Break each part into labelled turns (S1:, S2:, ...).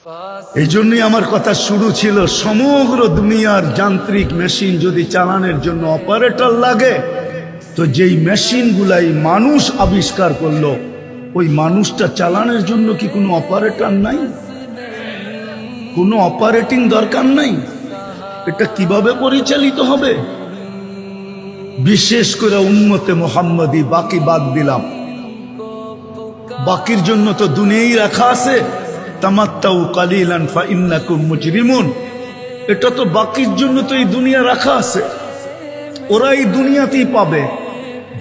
S1: এই জন্যই আমার কথা শুরু ছিল, সমগ্র দুনিয়ার যান্ত্রিক মেশিন যদি চালানোর জন্য অপারেটর লাগে, তো যেই মেশিনগুলাই মানুষ আবিষ্কার করলো, ওই মানুষটা চালানোর জন্য কি কোনো অপারেটর নাই? কোনো অপারেটিং দরকার নাই? এটা কিভাবে পরিচালিত হবে? বিশেষ করে উম্মতে মুহাম্মাদি, বাকি বাদ দিলাম। বাকির জন্য তো দুনিয়াই রাখা আছে, তামাত্তাউ কালিলান ফাইন্নাকুম মুজরিমুন। এটা তো বাকির জন্য তো এই দুনিয়া রাখা আছে, ওরা এই দুনিয়াতেই পাবে।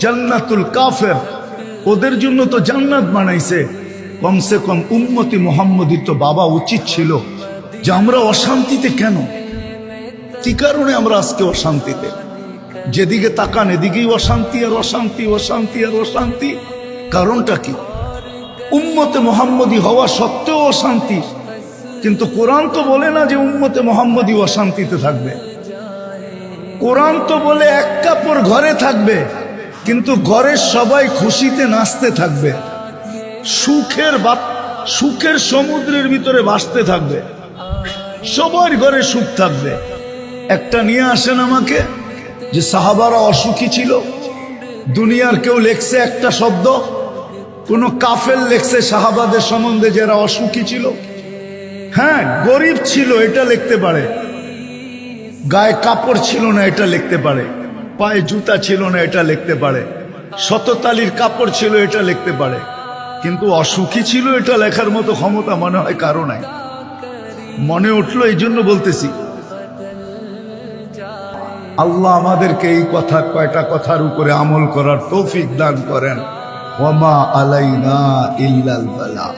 S1: জান্নাতুল কাফের, ওদের জন্য তো জান্নাত বানাইছে। কমসে কম উম্মতি মুহাম্মাদির তো বাবা উচিত ছিল যে আমরা অশান্তিতে কেন, কি কারণে আমরা আজকে অশান্তিতে? যেদিকে তাকান এদিকেই অশান্তি আর অশান্তি, অশান্তি আর অশান্তি। কারণটা কি? উম্মতে মুহাম্মদী হওয়া সত্ত্বেও অশান্তি। কিন্তু কোরআন তো বলে না যে উম্মতে মুহাম্মদী অশান্তিতে থাকবে। কোরআন তো বলে এক কাপড় ঘরে থাকবে, কিন্তু ঘরের সবাই খুশিতে নাচতে থাকবে, সুখের সমুদ্রের ভিতরে ভাসতে থাকবে, সবার ঘরে সুখ থাকবে। একটা নিয়ে আসেন আমাকে যে সাহাবারা অসুখী ছিল। দুনিয়ার কেউ লেখছে একটা শব্দ? কোন কাফের লেখছে সাহাবাদের সম্বন্ধে যারা অসুখী ছিল? হ্যাঁ, গরিব ছিল, এটা লিখতে পারে। গায়ে কাপড় ছিল না, এটা লিখতে পারে। পায়ে জুতা ছিল না, এটা লিখতে পারে। শততালির কাপড় ছিল, এটা লিখতে পারে। কিন্তু অসুখী ছিল, এটা লেখার মতো ক্ষমতা মনে হয় কারো নাই। মনে উঠলো, এই জন্য বলতেছি। আল্লাহ আমাদেরকে এই কথা, কয়টা কথার উপরে আমল করার তৌফিক দান করেন। ওয়ামা আলাইনা ইল্লাল বালাগ।